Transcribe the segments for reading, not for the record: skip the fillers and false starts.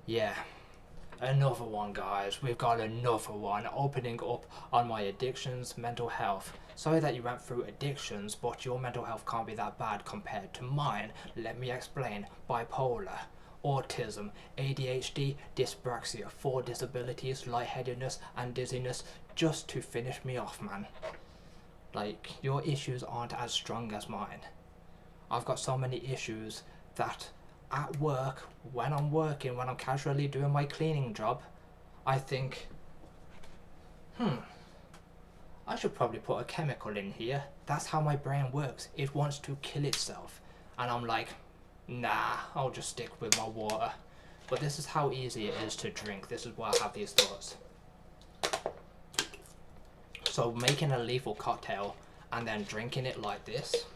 Yeah, another one, guys. We've got another one opening up on my addictions, mental health. Sorry that you went through addictions, but your mental health can't be that bad compared to mine. Let me explain. Bipolar, autism, ADHD, dyspraxia, 4 disabilities, lightheadedness, and dizziness, just to finish me off, man. Like, your issues aren't as strong as mine. I've got so many issues that at work, when I'm working, when I'm casually doing my cleaning job, I think, I should probably put a chemical in here. That's how my brain works. It wants to kill itself. And I'm like, nah, I'll just stick with my water. But this is how easy it is to drink. This is why I have these thoughts. So making a lethal cocktail and then drinking it like this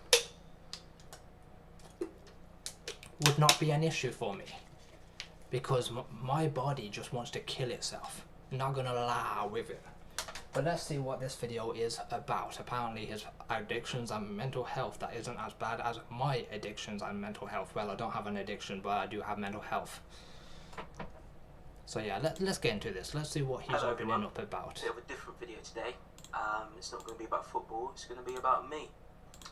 would not be an issue for me. Because my body just wants to kill itself. I'm not gonna lie with it. But let's see what this video is about. Apparently his addictions and mental health, that isn't as bad as my addictions and mental health. Well, I don't have an addiction, but I do have mental health. So yeah, let's get into this. Let's see what he's opening up about. Bit of a different video today. It's not going to be about football, it's going to be about me.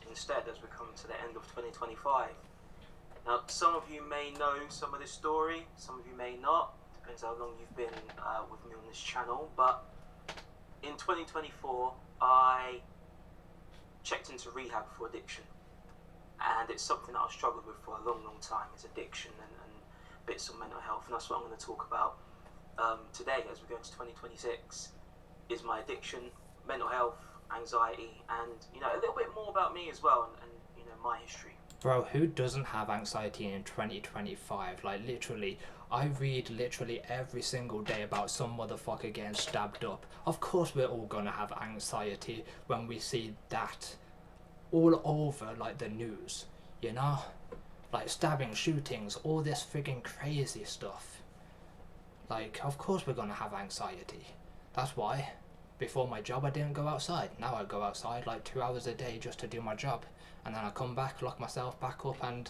Instead, as we come to the end of 2025. Now, some of you may know some of this story, some of you may not. Depends how long you've been with me on this channel. But in 2024, I checked into rehab for addiction. And it's something that I've struggled with for a long, long time, is addiction and bits of mental health. And that's what I'm going to talk about today as we go into 2026, is my addiction, mental health, anxiety, and, you know, a little bit more about me as well, and you know, my history. Bro, who doesn't have anxiety in 2025? Like, literally, I read literally every single day about some motherfucker getting stabbed up. Of course we're all gonna have anxiety when we see that all over, like, the news, you know? Like, stabbing, shootings, all this friggin' crazy stuff. Like, of course we're gonna have anxiety. That's why, before my job, I didn't go outside. Now I go outside like 2 hours a day just to do my job. And then I come back, lock myself back up, and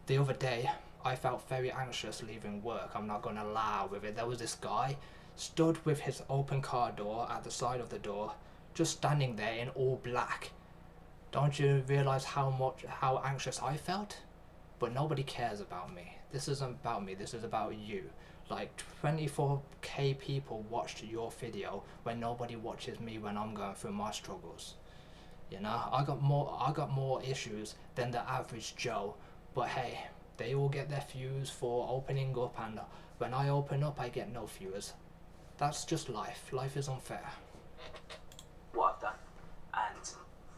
the other day, I felt very anxious leaving work. I'm not gonna lie with it. There was this guy stood with his open car door at the side of the door, just standing there in all black. Don't you realise how anxious I felt? But nobody cares about me. This isn't about me, this is about you. Like, 24k people watched your video when nobody watches me when I'm going through my struggles. You know, I got more issues than the average Joe, but hey, they all get their views for opening up, and when I open up I get no viewers. That's just life. Life is unfair. What I've done, and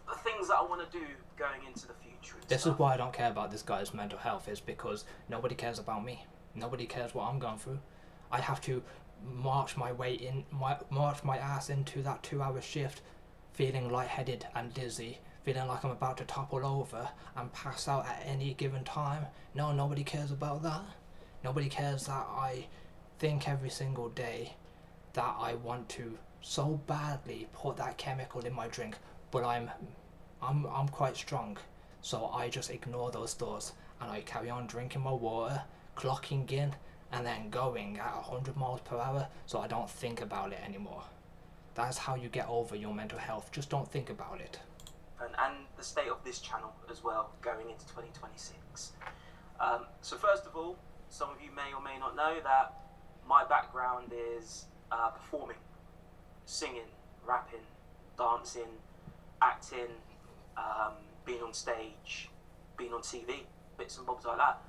the things that I want to do going into the future. This is why I don't care about this guy's mental health, is because nobody cares about me. Nobody cares what I'm going through. I have to march my ass into that 2-hour shift, feeling lightheaded and dizzy, feeling like I'm about to topple over and pass out at any given time. No, nobody cares about that. Nobody cares that I think every single day that I want to so badly put that chemical in my drink, but I'm quite strong, so I just ignore those thoughts and I carry on drinking my water, clocking in, and then going at 100 miles per hour, so I don't think about it anymore. That's how you get over your mental health. Just don't think about it. And the state of this channel as well going into 2026. So first of all, some of you may or may not know that my background is performing, singing, rapping, dancing, acting, being on stage, being on TV, bits and bobs like that.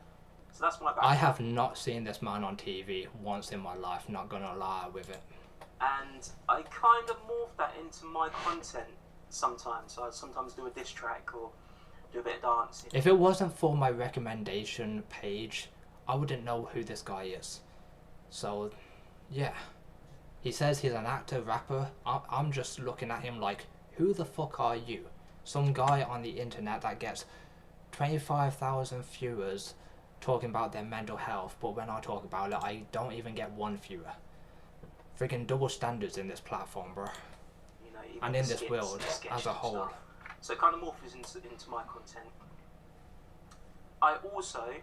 So that's my background. I have not seen this man on TV once in my life, not gonna lie with it. And I kind of morph that into my content sometimes. So I sometimes do a diss track or do a bit of dancing. If it wasn't for my recommendation page, I wouldn't know who this guy is. So, yeah. He says he's an actor, rapper. I'm just looking at him like, who the fuck are you? Some guy on the internet that gets 25,000 viewers talking about their mental health, but when I talk about it, I don't even get one viewer. Freaking double standards in this platform, bro. You know, and in this world as a whole. Stuff. So it kind of morphs into my content. I also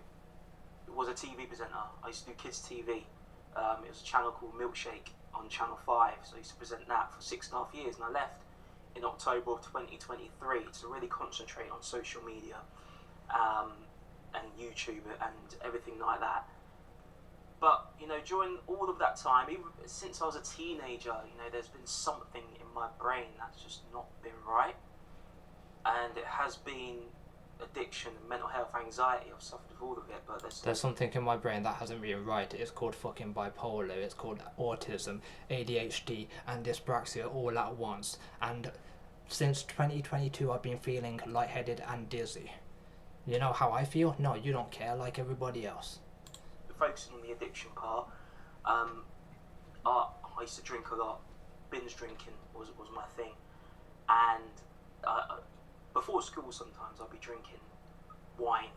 was a TV presenter. I used to do kids TV. It was a channel called Milkshake on Channel 5. So I used to present that for 6.5 years, and I left in October of 2023 to really concentrate on social media and YouTube and everything like that. But, you know, during all of that time, even since I was a teenager, you know, there's been something in my brain that's just not been right. And it has been addiction, mental health, anxiety. I've suffered with all of it, but there's something in my brain that hasn't been right. It's called fucking bipolar, it's called autism, ADHD and dyspraxia all at once. And since 2022 I've been feeling lightheaded and dizzy. You know how I feel? No, you don't care, like everybody else. Focusing on the addiction part, I used to drink a lot. Binge drinking was my thing. And before school sometimes I'd be drinking wine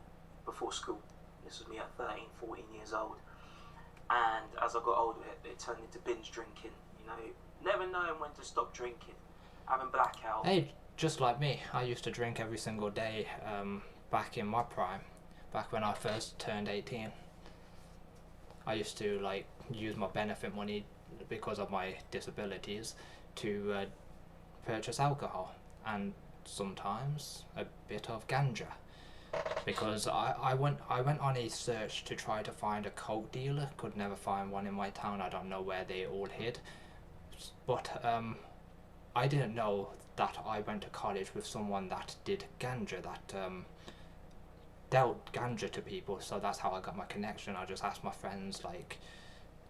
before school. This was me at 13, 14 years old. And as I got older, it turned into binge drinking. You know, never knowing when to stop drinking, having blackout. Hey, just like me, I used to drink every single day back in my prime, back when I first turned 18. I used to like use my benefit money because of my disabilities to purchase alcohol and sometimes a bit of ganja, because I went on a search to try to find a coke dealer. Could never find one in my town. I don't know where they all hid, but I didn't know that I went to college with someone that did ganja, that dealt ganja to people. So that's how I got my connection. I just asked my friends, like,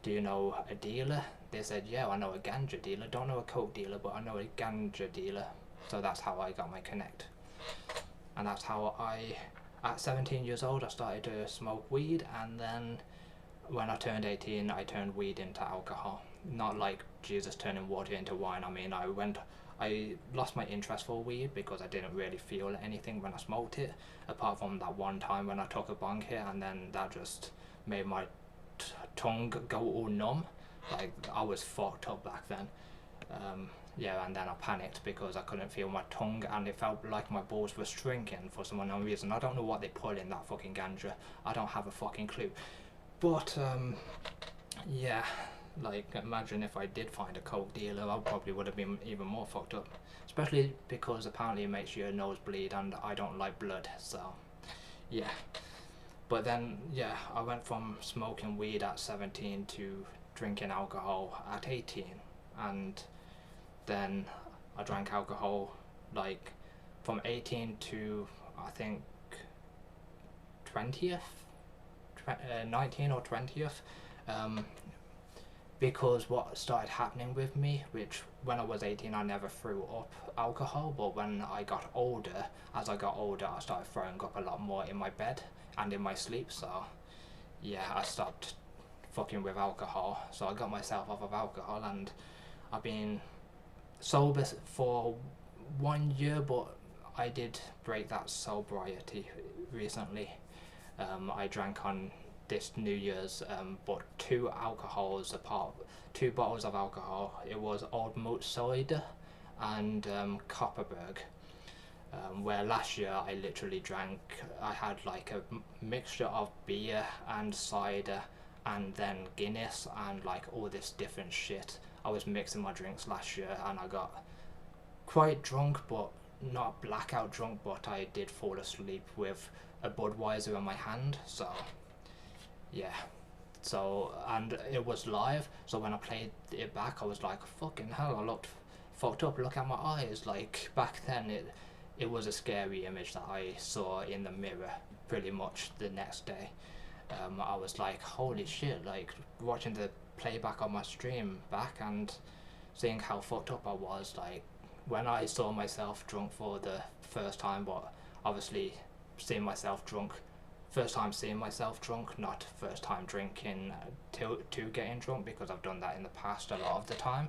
do you know a dealer? They said, yeah, I know a ganja dealer. Don't know a coke dealer, but I know a ganja dealer. So that's how I got my connect. And that's how at 17 years old, I started to smoke weed. And then when I turned 18, I turned weed into alcohol. Not like Jesus turning water into wine. I mean, I lost my interest for weed because I didn't really feel anything when I smoked it, apart from that one time when I took a bong hit, and then that just made my tongue go all numb. Like, I was fucked up back then. Yeah, and then I panicked because I couldn't feel my tongue, and it felt like my balls were shrinking for some unknown reason. I don't know what they put in that fucking ganja. I don't have a fucking clue. But yeah, like, imagine if I did find a coke dealer, I probably would have been even more fucked up. Especially because apparently it makes your nose bleed, and I don't like blood, so yeah. But then, yeah, I went from smoking weed at 17 to drinking alcohol at 18, and then I drank alcohol like from 18 to I think 20th, 19 or 20th, because what started happening with me, which when I was 18 I never threw up alcohol, but when I got older, as I got older, I started throwing up a lot more in my bed and in my sleep. So yeah, I stopped fucking with alcohol. So I got myself off of alcohol, and I've been sober for 1 year, but I did break that sobriety recently. I drank on this New Year's, but two bottles of alcohol. It was Old Malt Cider and Copperberg. Where last year I literally I had like a mixture of beer and cider and then Guinness and like all this different shit. I was mixing my drinks last year, and I got quite drunk, but not blackout drunk, but I did fall asleep with a Budweiser in my hand. So yeah, so, and it was live, so when I played it back I was like, fucking hell, I looked fucked up. Look at my eyes. Like, back then it was a scary image that I saw in the mirror pretty much the next day. I was like, holy shit, like watching the playback on my stream back and seeing how fucked up I was. Like, when I saw myself drunk for the first time, but obviously seeing myself drunk, first time seeing myself drunk, not first time drinking to getting drunk, because I've done that in the past a lot of the time.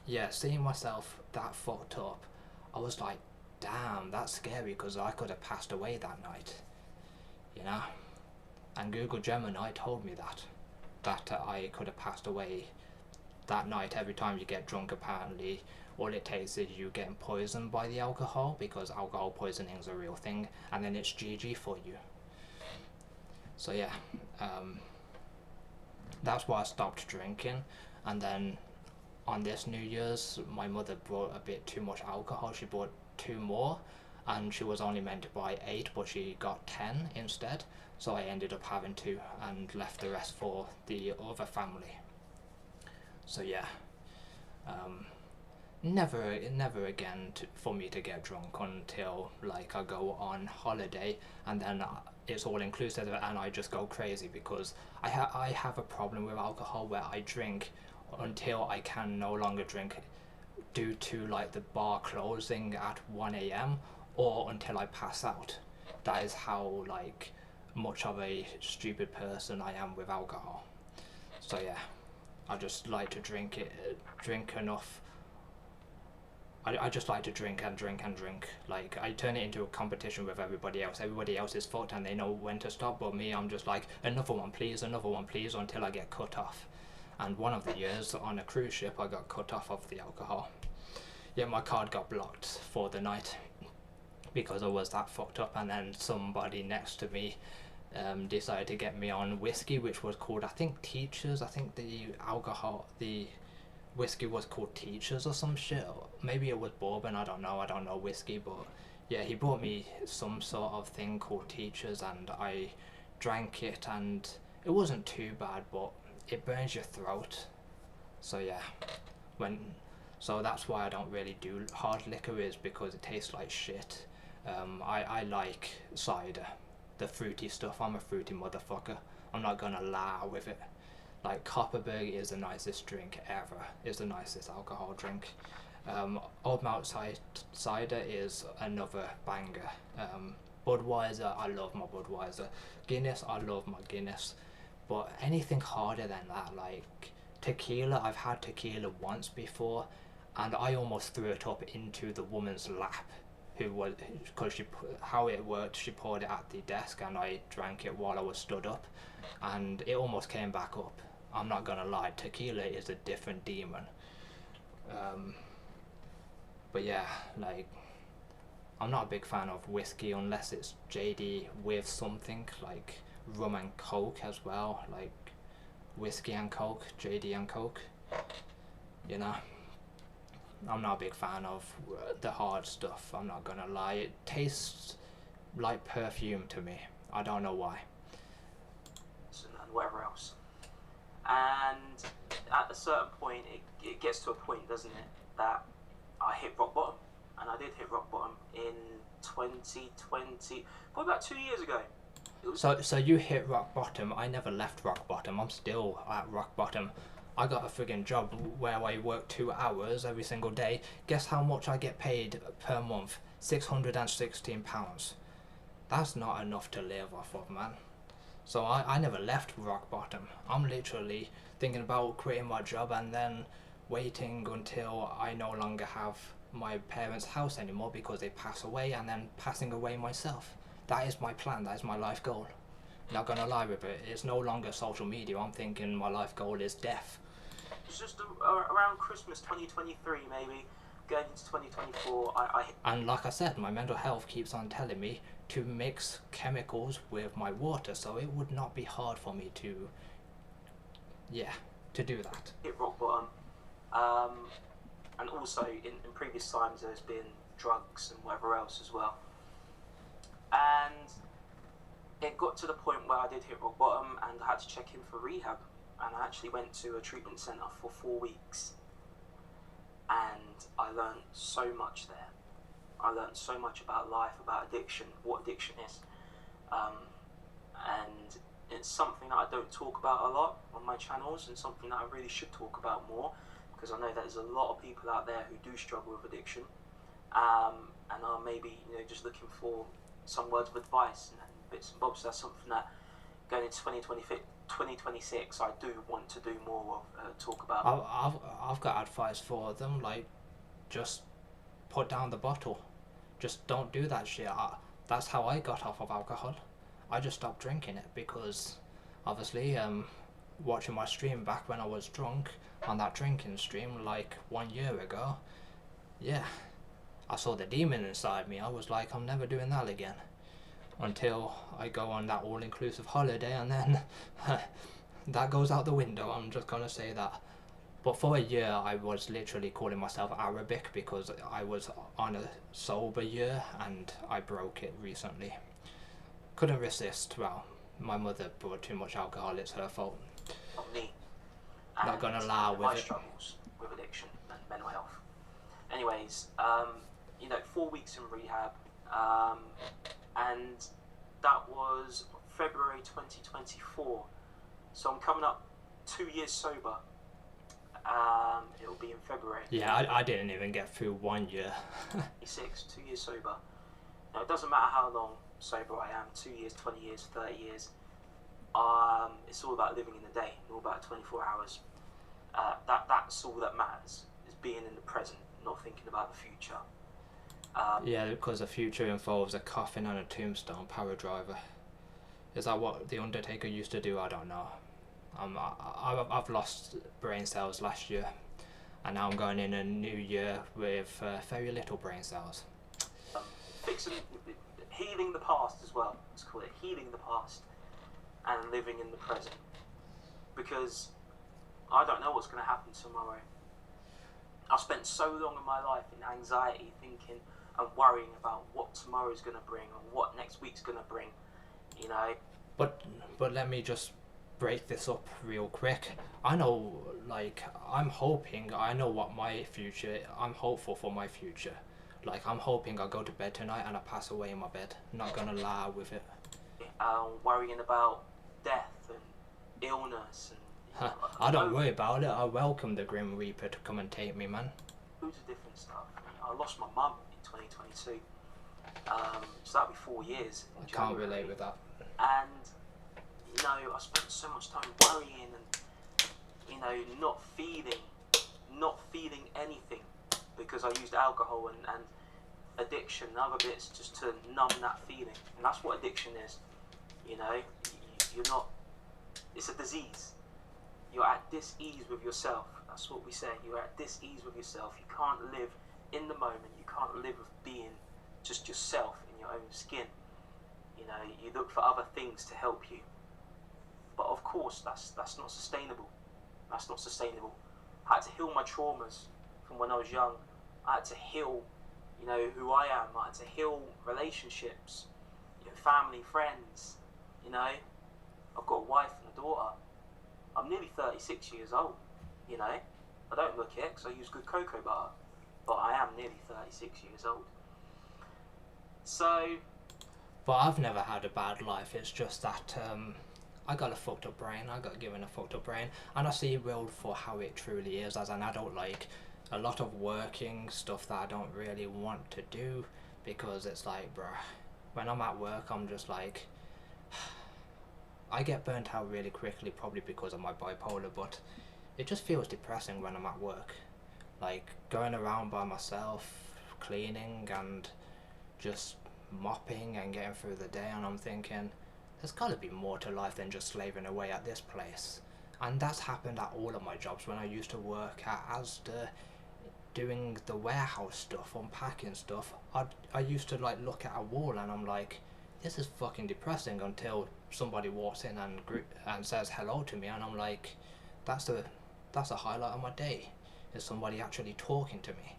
Yeah, seeing myself that fucked up, I was like, damn, that's scary, because I could have passed away that night, you know? And Google Gemini told me that I could have passed away that night. Every time you get drunk, apparently, all it takes is you getting poisoned by the alcohol, because alcohol poisoning is a real thing, and then it's GG for you. So yeah, that's why I stopped drinking. And then on this New Year's, my mother brought a bit too much alcohol. She bought 2 more, and she was only meant to buy 8, but she got 10 instead. So I ended up having 2 and left the rest for the other family. So yeah, never again for me to get drunk until like I go on holiday, and then it's all inclusive and I just go crazy because I have a problem with alcohol where I drink until I can no longer drink due to like the bar closing at 1 a.m. or until I pass out. That is how like much of a stupid person I am with alcohol. So yeah, I just like to drink enough. I just like to drink and drink and drink. Like, I turn it into a competition with everybody else. Everybody else is fucked and they know when to stop, but me, I'm just like, another one please, until I get cut off. And one of the years on a cruise ship, I got cut off of the alcohol. Yeah, my card got blocked for the night because I was that fucked up, and then somebody next to me decided to get me on whiskey, which was called, I think, Teachers. I think the whiskey was called Teachers or some shit. Maybe it was bourbon, I don't know whiskey, but yeah, he brought me some sort of thing called Teachers, and I drank it, and it wasn't too bad, but it burns your throat. So yeah, so that's why I don't really do hard liquor, is because it tastes like shit. I like cider, the fruity stuff. I'm a fruity motherfucker. I'm not gonna lie with it. Like, Copperberg is the nicest drink ever. Is the nicest alcohol drink. Old Malt Cider is another banger. Budweiser, I love my Budweiser. Guinness, I love my Guinness. But anything harder than that, like tequila, I've had tequila once before, and I almost threw it up into the woman's lap, who was, because how it worked, she poured it at the desk and I drank it while I was stood up, and it almost came back up. I'm not gonna lie, tequila is a different demon. But yeah, like, I'm not a big fan of whiskey unless it's JD with something, like rum and coke as well, like whiskey and coke, JD and coke. You know, I'm not a big fan of the hard stuff, I'm not gonna lie. It tastes like perfume to me. I don't know why. And whatever else. And at a certain point, it gets to a point, doesn't it, that I hit rock bottom. And I did hit rock bottom in 2020, probably about 2 years ago. So you hit rock bottom. I never left rock bottom. I'm still at rock bottom. I got a friggin' job where I work 2 hours every single day. Guess how much I get paid per month? £616. That's not enough to live off of, man. So I never left rock bottom. I'm literally thinking about quitting my job and then waiting until I no longer have my parents' house anymore because they pass away, and then passing away myself. That is my plan, that is my life goal. Not gonna lie with it, it's no longer social media. I'm thinking my life goal is death. It's just around Christmas 2023, maybe, going into 2024, And like I said, my mental health keeps on telling me to mix chemicals with my water, so it would not be hard for me to do that. Hit rock bottom. And also, in previous times, there's been drugs and whatever else as well. And it got to the point where I did hit rock bottom and I had to check in for rehab. And I actually went to a treatment centre for 4 weeks. And I learned so much there. I learned so much about life, about addiction, what addiction is. And it's something that I don't talk about a lot on my channels, and something that I really should talk about more, because I know that there's a lot of people out there who do struggle with addiction, and are maybe, just looking for some words of advice and bits and bobs. That's something that going into 2026 I do want to do more of, talk about. I've got advice for them, like, just put down the bottle. Just don't do that shit. That's how I got off of alcohol. I just stopped drinking it because, obviously, watching my stream back when I was drunk on that drinking stream like 1 year ago, yeah, I saw the demon inside me. I was like, I'm never doing that again. until I go on that all-inclusive holiday, and then that goes out the window. I'm just gonna say that. But for a year, I was literally calling myself Arabic because I was on a sober year and I broke it recently. Couldn't resist. Well, my mother brought too much alcohol. It's her fault. Not me. Not gonna lie with my it. struggles with addiction and mental health. Anyways, 4 weeks in rehab, and that was February 2024. So I'm coming up 2 years sober. It'll be in February. Yeah, I didn't even get through 1 year. 2 years sober. Now, it doesn't matter how long sober I am, 2 years, 20 years, 30 years. It's all about living in the day, all about 24 hours. That's all that matters, is being in the present, not thinking about the future. Yeah, because the future involves a coffin and a tombstone power driver. Is that what The Undertaker used to do? I don't know. I've lost brain cells last year, and now I'm going in a new year with very little brain cells. Healing the past as well, let's call it, healing the past and living in the present. Because I don't know what's going to happen tomorrow. I've spent so long in my life in anxiety, thinking and worrying about what tomorrow's going to bring or what next week's going to bring, you know. But let me just break this up real quick. I know, like, I'm hopeful for my future. Like, I'm hoping I go to bed tonight and I pass away in my bed. Not gonna lie with it. Worrying about death and illness and... I don't worry about it. I welcome the Grim Reaper to come and take me, man. Loads of different stuff. I lost my mum in 2022. So that'll be 4 years. I can't relate with that. And, I spent so much time worrying and, not feeling anything because I used alcohol and addiction and other bits just to numb that feeling. And that's what addiction is. You're not... It's a disease. You're at dis-ease with yourself. That's what we say. You're at dis-ease with yourself. You can't live in the moment. You can't live with being just yourself in your own skin. You look for other things to help you. But of course, that's not sustainable. That's not sustainable. I had to heal my traumas from when I was young. I had to heal, who I am. I had to heal relationships, family, friends. I've got a wife and a daughter. I'm nearly 36 years old. I don't look it because I use good cocoa butter, but I am nearly 36 years old. So. But I've never had a bad life. It's just that I got a fucked up brain. I got given a fucked up brain, and I see world for how it truly is as an adult. Like, a lot of working stuff that I don't really want to do because it's like, bruh, when I'm at work, I'm just like, I get burnt out really quickly, probably because of my bipolar, but it just feels depressing when I'm at work. Like, going around by myself, cleaning and just mopping and getting through the day, and I'm thinking, there's got to be more to life than just slaving away at this place. And that's happened at all of my jobs. When I used to work at Asda, doing the warehouse stuff, unpacking stuff, I used to like look at a wall and I'm like, this is fucking depressing, until somebody walks in and says hello to me, and I'm like, that's the highlight of my day, is somebody actually talking to me.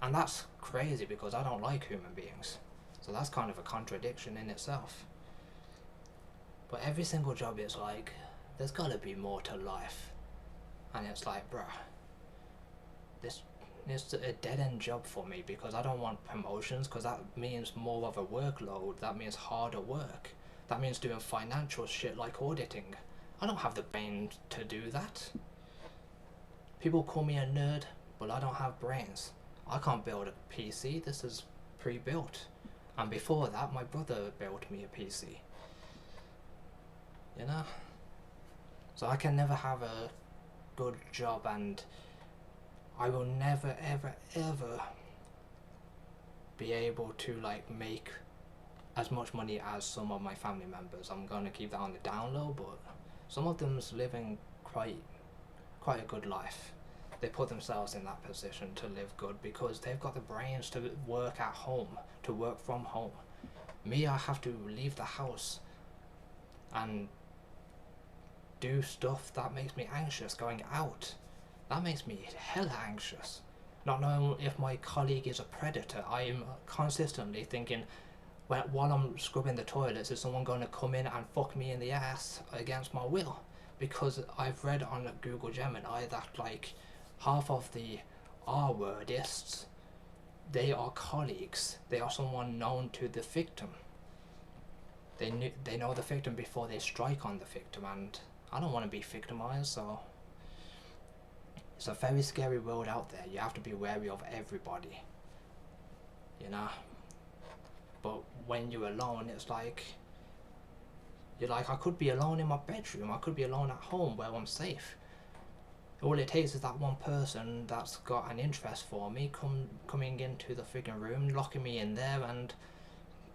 And that's crazy because I don't like human beings. So that's kind of a contradiction in itself. But every single job is like, there's gotta be more to life. And it's like, bruh, this is a dead-end job for me because I don't want promotions, because that means more of a workload. That means harder work. That means doing financial shit like auditing. I don't have the brain to do that. People call me a nerd, but I don't have brains. I can't build a PC. This is pre-built. And before that, my brother built me a PC. So I can never have a good job, and I will never ever ever be able to like make as much money as some of my family members. I'm gonna keep that on the down low, but some of them's living quite a good life. They put themselves in that position to live good because they've got the brains to work at home, to work from home. Me, I have to leave the house and do stuff that makes me anxious. Going out, that makes me hella anxious. Not knowing if my colleague is a predator, I'm consistently thinking, while I'm scrubbing the toilets, is someone going to come in and fuck me in the ass against my will? Because I've read on Google Gemini that like half of the R-wordists, they are colleagues. They are someone known to the victim. They know the victim before they strike on the victim, and I don't want to be victimized, so it's a very scary world out there. You have to be wary of everybody, you know. But when you're alone, it's like, you're like, I could be alone in my bedroom, I could be alone at home where I'm safe. All it takes is that one person that's got an interest for me coming into the friggin' room, locking me in there and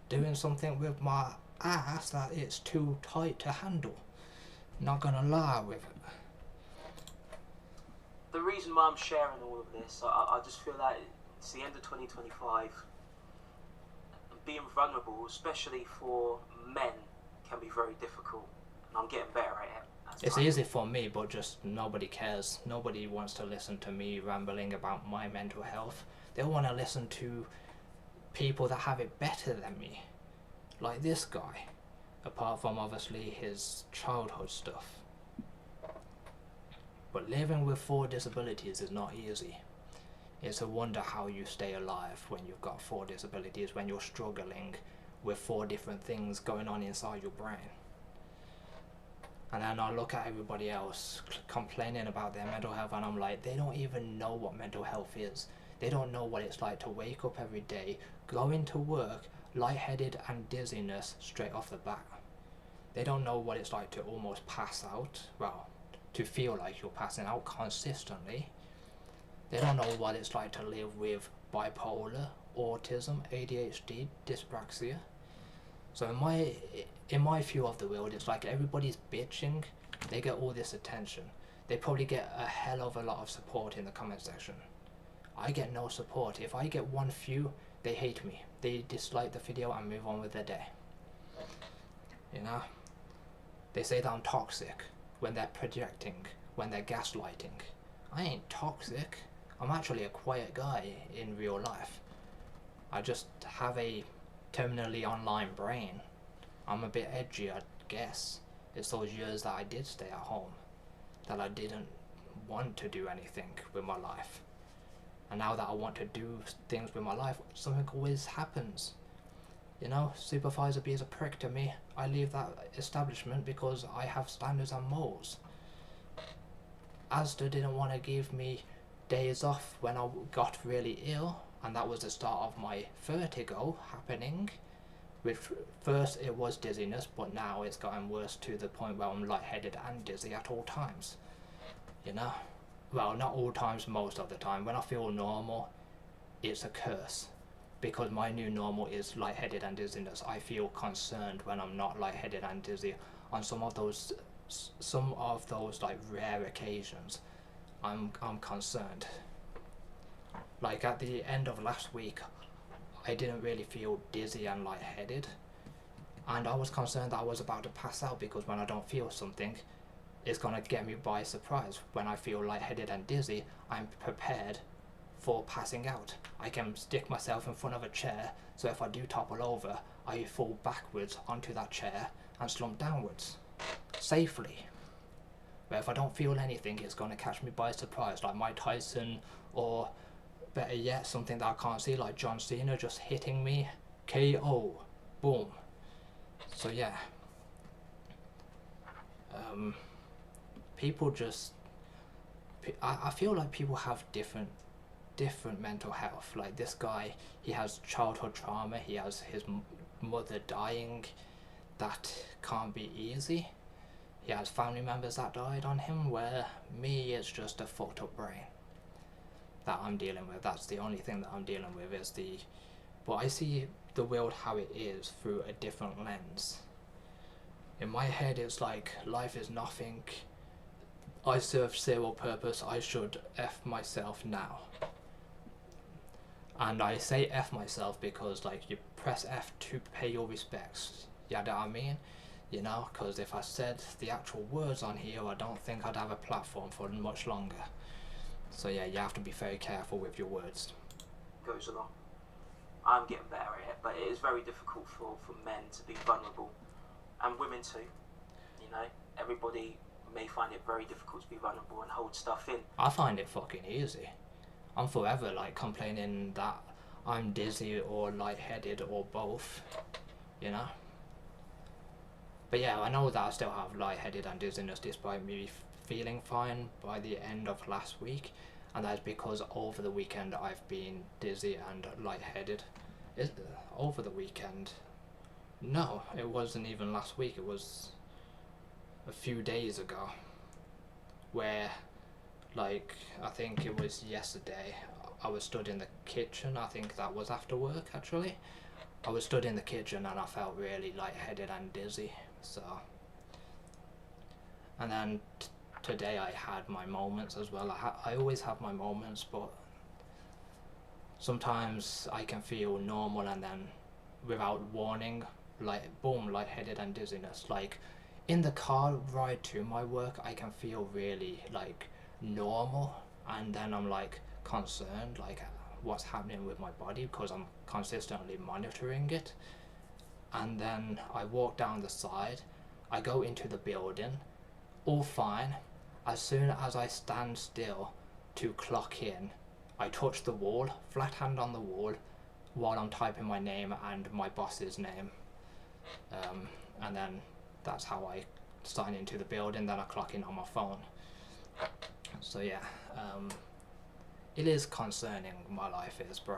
doing something with my ass that it's too tight to handle. Not gonna lie with it. The reason why I'm sharing all of this, I just feel like it's the end of 2025. Being vulnerable, especially for men, can be very difficult, and I'm getting better at it. It's easy for me, but just nobody cares. Nobody wants to listen to me rambling about my mental health. They want to listen to people that have it better than me, like this guy, apart from obviously his childhood stuff. But living with 4 disabilities is not easy. It's a wonder how you stay alive when you've got 4 disabilities, when you're struggling with 4 different things going on inside your brain. And then I look at everybody else complaining about their mental health, and I'm like, they don't even know what mental health is. They don't know what it's like to wake up every day, go into work, lightheaded and dizziness straight off the bat. They don't know what it's like to almost pass out, well, to feel like you're passing out consistently. They don't know what it's like to live with bipolar, autism, ADHD, dyspraxia. So in my view of the world, it's like everybody's bitching, they get all this attention. They probably get a hell of a lot of support in the comment section. I get no support. If I get 1 view, they hate me. They dislike the video and move on with their day. You know? They say that I'm toxic when they're projecting, when they're gaslighting. I ain't toxic. I'm actually a quiet guy in real life. I just have a terminally online brain. I'm a bit edgy, I guess. It's those years that I did stay at home, that I didn't want to do anything with my life. And now that I want to do things with my life, something always happens. You know, Supervisor B is a prick to me. I leave that establishment because I have standards and morals. Asda didn't want to give me days off when I got really ill, and that was the start of my vertigo happening. Which first it was dizziness, but now it's gotten worse to the point where I'm lightheaded and dizzy at all times. You know? Well, not all times, most of the time. When I feel normal, it's a curse. Because my new normal is lightheaded and dizziness. I feel concerned when I'm not lightheaded and dizzy. On some of those like rare occasions, I'm concerned. Like at the end of last week, I didn't really feel dizzy and lightheaded, and I was concerned that I was about to pass out, because when I don't feel something, it's gonna get me by surprise. When I feel lightheaded and dizzy, I'm prepared for passing out. I can stick myself in front of a chair, so if I do topple over, I fall backwards onto that chair and slump downwards safely. But if I don't feel anything, it's gonna catch me by surprise, like Mike Tyson, or better yet, something that I can't see, like John Cena just hitting me, KO, boom. So yeah, people just, I feel like people have different mental health. Like this guy, he has childhood trauma, he has his mother dying, that can't be easy. He has family members that died on him, where me, it's just a fucked up brain that I'm dealing with. That's the only thing that I'm dealing with, is but I see the world how it is through a different lens. In my head, it's like, life is nothing, I serve zero purpose, I should F myself now. And I say F myself because like you press F to pay your respects. You know what I mean? You know, because if I said the actual words on here, I don't think I'd have a platform for much longer. So yeah, you have to be very careful with your words. Goes along. I'm getting better at it, but it is very difficult for men to be vulnerable, and women too. You know, everybody may find it very difficult to be vulnerable and hold stuff in. I find it fucking easy. I'm forever like complaining that I'm dizzy or lightheaded or both, you know. But yeah, I know that I still have lightheaded and dizziness despite me feeling fine by the end of last week, and that's because over the weekend I've been dizzy and lightheaded. Over the weekend? No, it wasn't even last week, it was a few days ago, where like I think it was yesterday I was stood in the kitchen. I think that was after work actually. I was stood in the kitchen and I felt really lightheaded and dizzy. So, and then today I had my moments as well. I always have my moments, but sometimes I can feel normal and then without warning, like boom, lightheaded and dizziness. Like in the car ride to my work, I can feel really like normal, and then I'm like concerned, like what's happening with my body because I'm consistently monitoring it. And then I walk down the side, I go into the building, all fine. As soon as I stand still to clock in, I touch the wall, flat hand on the wall, while I'm typing my name and my boss's name. And then that's how I sign into the building, then I clock in on my phone. So yeah, it is concerning, my life is, bro.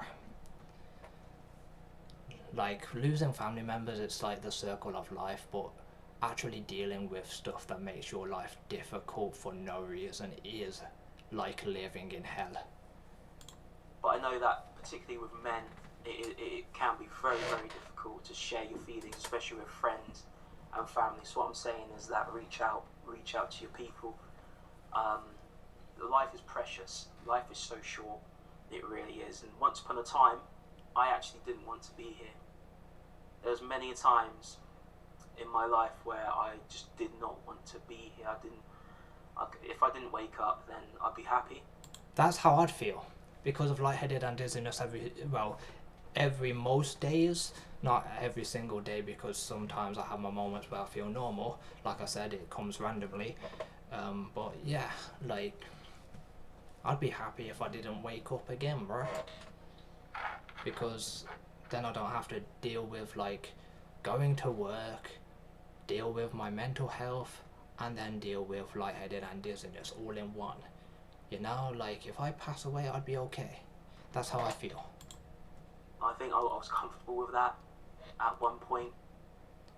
Like losing family members, it's like the circle of life, but actually dealing with stuff that makes your life difficult for no reason is like living in hell. But I know that particularly with men, it can be very, very difficult to share your feelings, especially with friends and family. So what I'm saying is that reach out to your people. Life is precious. Life is so short. It really is. And once upon a time, I actually didn't want to be here. There's many times in my life where I just did not want to be here. If I didn't wake up, then I'd be happy. That's how I'd feel because of lightheaded and dizziness every most days, not every single day, because sometimes I have my moments where I feel normal. Like I said, it comes randomly. But yeah, like I'd be happy if I didn't wake up again, bro. Because then I don't have to deal with like going to work, deal with my mental health, and then deal with lightheaded and dizziness all in one. You know, like if I pass away, I'd be okay. That's how I feel. I think I was comfortable with that at one point.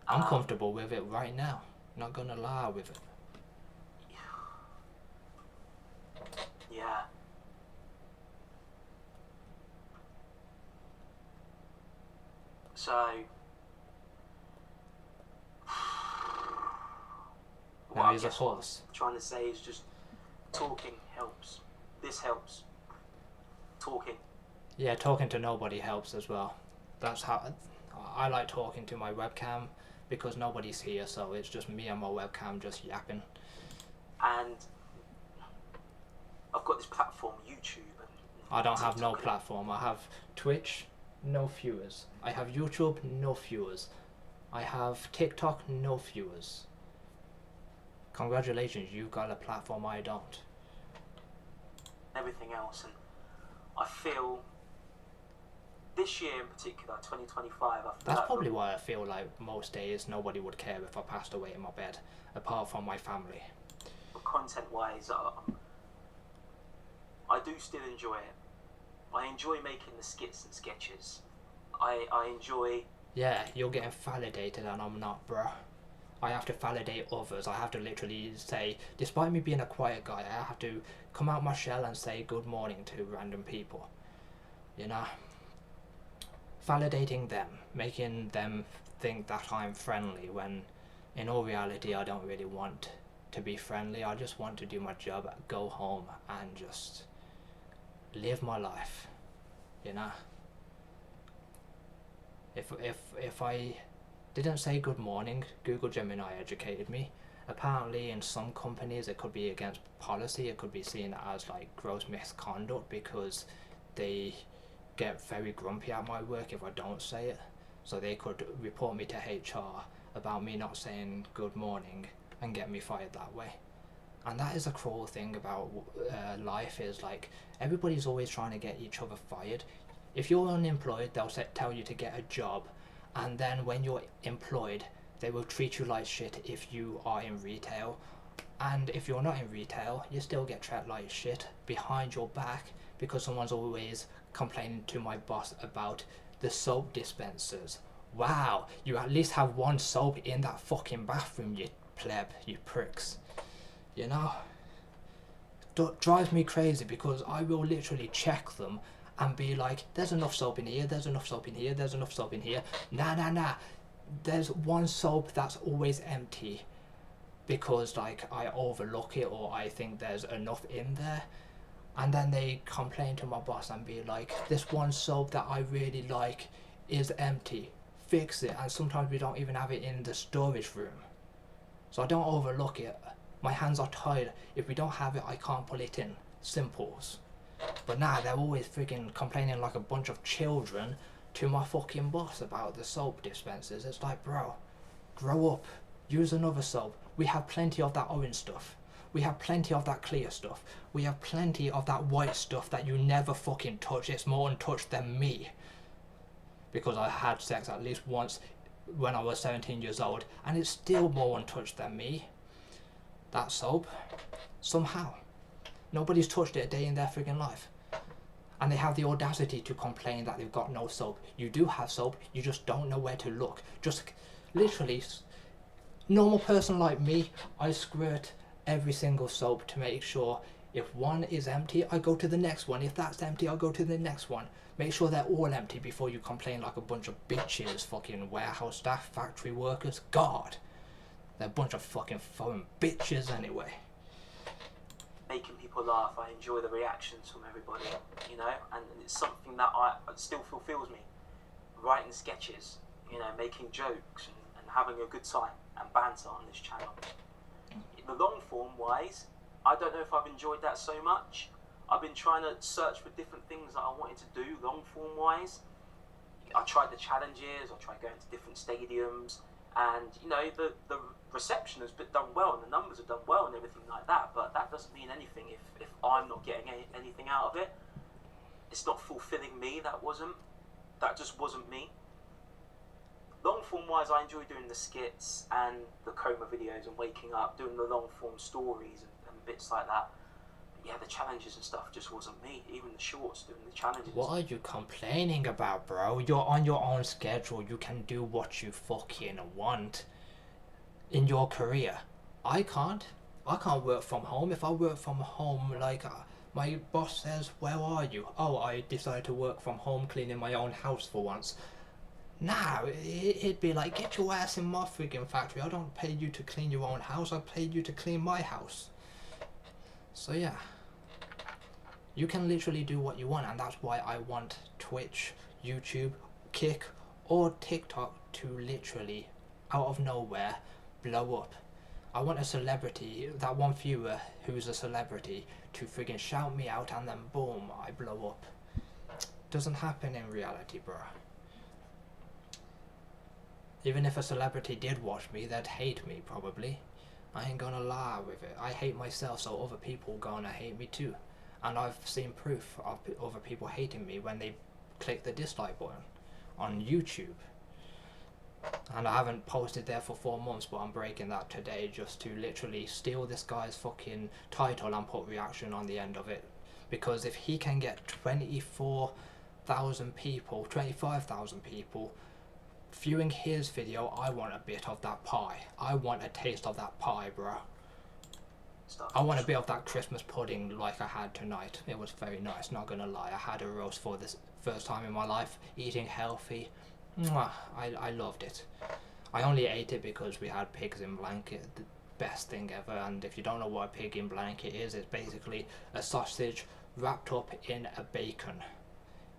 I'm comfortable with it right now. Not gonna lie with it. Yeah. So, Now he's a horse. I'm trying to say is just talking helps. This helps. Talking. Yeah, talking to nobody helps as well. That's how I like talking to my webcam, because nobody's here, so it's just me and my webcam just yapping. And I've got this platform, YouTube. And I don't have no platform. I have Twitch, no viewers. I have YouTube, no viewers. I have TikTok, no viewers. Congratulations, you've got a platform I don't. Everything else, and I feel this year in particular, 2025, That's probably why I feel like most days nobody would care if I passed away in my bed, apart from my family. Content-wise, I do still enjoy it. I enjoy making the skits and sketches. I enjoy... Yeah, you're getting validated and I'm not, bro. I have to validate others. I have to literally say, despite me being a quiet guy, I have to come out my shell and say good morning to random people. You know? Validating them, making them think that I'm friendly, when in all reality I don't really want to be friendly. I just want to do my job, go home and just live my life. you know. If I didn't say good morning, Google Gemini educated me. Apparently in some companies it could be against policy, it could be seen as like gross misconduct because they get very grumpy at my work if I don't say it. So they could report me to HR about me not saying good morning and get me fired that way. And that is a cruel thing about life, is like everybody's always trying to get each other fired. If you're unemployed, they'll tell you to get a job, and then when you're employed, they will treat you like shit if you are in retail. And if you're not in retail, you still get treated like shit behind your back because someone's always complaining to my boss about the soap dispensers. Wow, you at least have one soap in that fucking bathroom, you pleb, you pricks. You know? Drives me crazy because I will literally check them and be like, there's enough soap in here, there's enough soap in here, there's enough soap in here. Nah. There's one soap that's always empty because like I overlook it or I think there's enough in there. And then they complain to my boss and be like, this one soap that I really like is empty, fix it. And sometimes we don't even have it in the storage room, so I don't overlook it. My hands are tied. If we don't have it, I can't pull it in. Simples. But nah, they're always freaking complaining like a bunch of children to my fucking boss about the soap dispensers. It's like, bro, grow up, use another soap. We have plenty of that orange stuff. We have plenty of that clear stuff. We have plenty of that white stuff that you never fucking touch. It's more untouched than me. Because I had sex at least once when I was 17 years old, and it's still more untouched than me. That soap. Somehow. Nobody's touched it a day in their friggin' life. And they have the audacity to complain that they've got no soap. You do have soap, you just don't know where to look. Just literally, normal person like me, I squirt every single soap to make sure if one is empty, I go to the next one. If that's empty, I'll go to the next one. Make sure they're all empty before you complain like a bunch of bitches, fucking warehouse staff, factory workers. God, they're a bunch of fucking phone bitches anyway. Making people laugh, I enjoy the reactions from everybody, you know, and it's something that I still fulfills me. Writing sketches, you know, making jokes and having a good time and banter on this channel. The long form wise, I don't know if I've enjoyed that so much. I've been trying to search for different things that I wanted to do long form wise. I tried the challenges, I tried going to different stadiums, and you know, the reception has been done well and the numbers have done well and everything like that, but that doesn't mean anything if I'm not getting anything out of it. It's not fulfilling me. That just wasn't me. Long form wise, I enjoy doing the skits and the coma videos and waking up, doing the long form stories and bits like that. But yeah, the challenges and stuff just wasn't me. Even the shorts, doing the challenges. What are you complaining about, bro? You're on your own schedule. You can do what you fucking want in your career. I can't work from home. If I work from home, like my boss says, where are you? Oh, I decided to work from home cleaning my own house for once. Nah, it'd be like, get your ass in my freaking factory. I don't pay you to clean your own house. I paid you to clean my house. So yeah, you can literally do what you want, and that's why I want Twitch, YouTube, Kick, or TikTok to literally, out of nowhere, blow up. I want a celebrity, that one viewer who's a celebrity, to friggin' shout me out and then boom, I blow up. Doesn't happen in reality, bro. Even if a celebrity did watch me, they'd hate me probably. I ain't gonna lie with it. I hate myself, so other people gonna hate me too. And I've seen proof of other people hating me when they click the dislike button on YouTube. And I haven't posted there for 4 months, but I'm breaking that today just to literally steal this guy's fucking title and put reaction on the end of it. Because if he can get 24,000 people, 25,000 people viewing his video, I want a bit of that pie. I want a taste of that pie, bro. I want a bit of that Christmas pudding like I had tonight. It was very nice, not gonna lie. I had a roast for this first time in my life, eating healthy. Mwah, I loved it. I only ate it because we had pigs in blanket, the best thing ever. And if you don't know what a pig in blanket is, it's basically a sausage wrapped up in a bacon.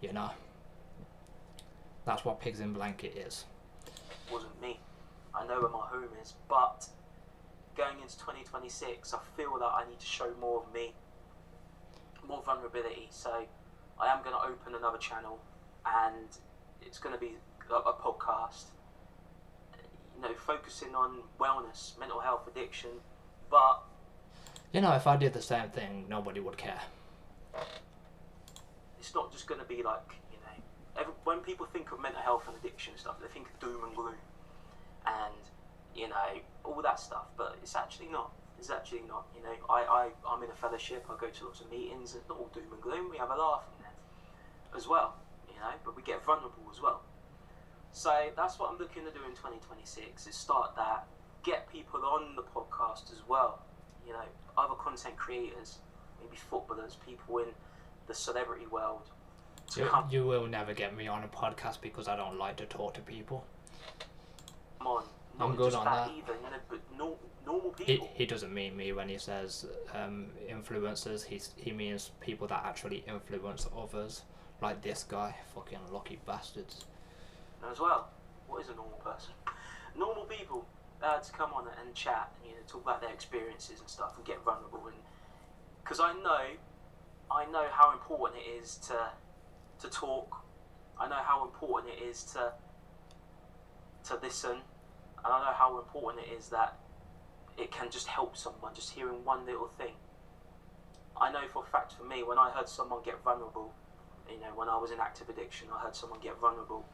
you know. That's what Pigs in Blanket is. Wasn't me. I know where my home is, but going into 2026, I feel that I need to show more of me, more vulnerability. So I am going to open another channel, and it's going to be a podcast, you know, focusing on wellness, mental health, addiction. But you know, if I did the same thing, nobody would care. It's not just going to be like, you know, when people think of mental health and addiction and stuff, they think of doom and gloom and, you know, all that stuff. But it's actually not. It's actually not. You know, I'm in a fellowship. I go to lots of meetings. It's not all doom and gloom. We have a laugh in there as well, you know. But we get vulnerable as well. So that's what I'm looking to do in 2026. Is start that, get people on the podcast as well. You know, other content creators, maybe footballers, people in the celebrity world. You will never get me on a podcast because I don't like to talk to people. Come on. I'm good on that. Either, you know, but normal people. He doesn't mean me when he says influencers. He means people that actually influence others, like this guy. Fucking lucky bastards. As well, what is a normal person? Normal people to come on and chat and, you know, talk about their experiences and stuff and get vulnerable, and because I know how important it is to talk. I know how important it is to listen, and I know how important it is that it can just help someone, just hearing one little thing. I know for a fact, for me, when I heard someone get vulnerable, you know, when I was in active addiction, I heard someone get vulnerable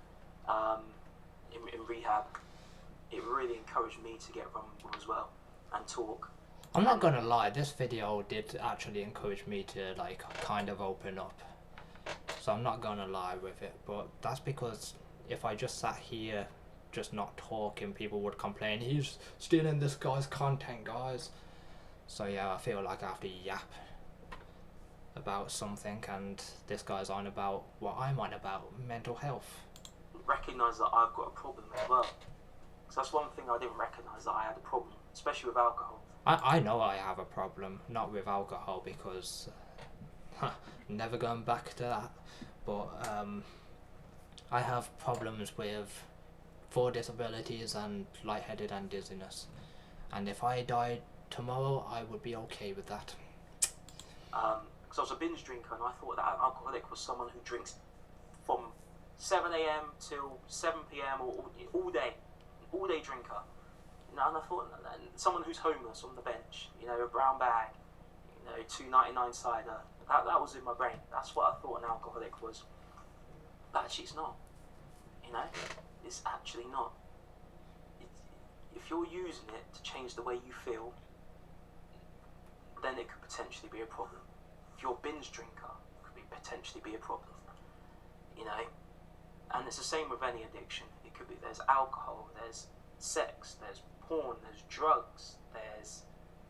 in rehab. It really encouraged me to get vulnerable as well and talk. I'm not gonna lie, this video did actually encourage me to, like, kind of open up. So I'm not gonna lie with it, but that's because if I just sat here just not talking, people would complain, he's stealing this guy's content, guys. So yeah, I feel like I have to yap about something, and this guy's on about what I'm on about, mental health. Recognise that I've got a problem as well. So that's one thing I didn't recognise, that I had a problem, especially with alcohol. I know I have a problem, not with alcohol, because never going back to that, but I have problems with 4 disabilities and lightheaded and dizziness, and if I died tomorrow I would be okay with that. Because I was a binge drinker, and I thought that an alcoholic was someone who drinks from 7 a.m. till 7 p.m. or all day drinker. You know, and I thought that someone who's homeless on the bench, you know, a brown bag, you know, $2.99 cider. That was in my brain. That's what I thought an alcoholic was. But actually, it's not. You know, it's actually not. If you're using it to change the way you feel, then it could potentially be a problem. If you're a binge drinker, it could potentially be a problem. You know, and it's the same with any addiction. It could be, there's alcohol, there's sex, there's porn, there's drugs, there's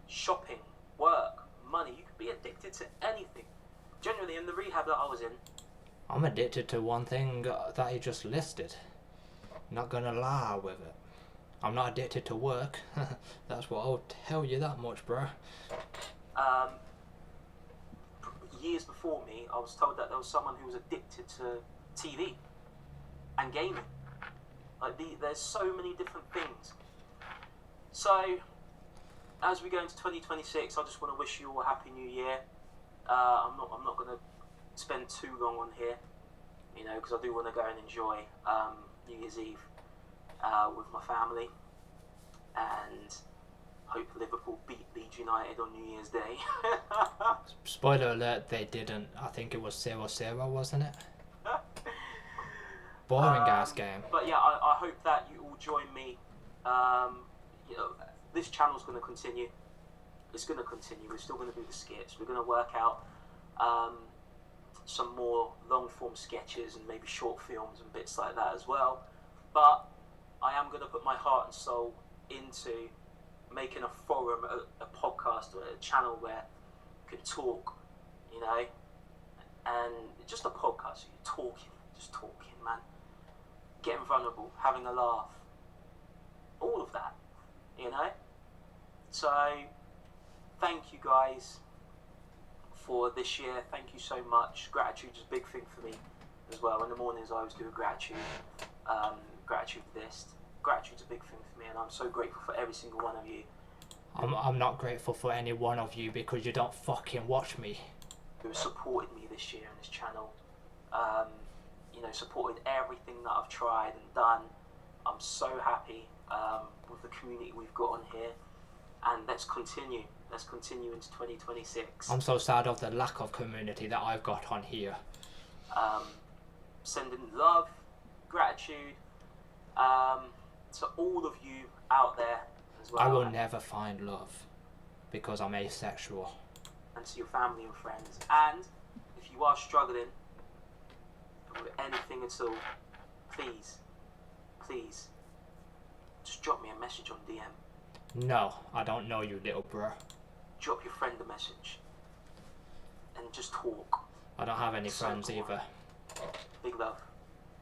shopping, work, money. You could be addicted to anything. Generally, in the rehab that I was in, I'm addicted to one thing that he just listed. Not gonna lie with it. I'm not addicted to work. That's what I'll tell you that much, bro. Years before me, I was told that there was someone who was addicted to TV and gaming. Like, there's so many different things. So, as we go into 2026, I just want to wish you all a happy new year. I'm not going to spend too long on here, you know, because I do want to go and enjoy New Year's Eve with my family, and hope Liverpool beat Leeds United on New Year's Day. Spoiler alert, they didn't. I think it was 0-0, wasn't it? Boring ass game. But yeah, I hope that you all join me. You know, this channel's going to continue. It's going to continue. We're still going to do the skits. We're going to work out some more long form sketches and maybe short films and bits like that as well. But I am going to put my heart and soul into making a forum, a podcast, or a channel where you can talk, you know, and just a podcast. You're just talking, man. Getting vulnerable, having a laugh, all of that, you know. So, thank you guys for this year. Thank you so much. Gratitude is a big thing for me as well. In the mornings, I always do a gratitude list. Gratitude's a big thing for me, and I'm so grateful for every single one of you I'm not grateful for any one of you because you don't fucking watch me. who have supported me this year on this channel. You know, supported everything that I've tried and done. I'm so happy with the community we've got on here, and let's continue. Let's continue into 2026. I'm so sad of the lack of community that I've got on here. Sending love, gratitude to all of you out there as well. I will never find love because I'm asexual. And to your family and friends. And if you are struggling with anything at all, please, just drop me a message on DM. No, I don't know you, little bro. Drop your friend a message. And just talk. I don't have any So friends cool. either. Big love.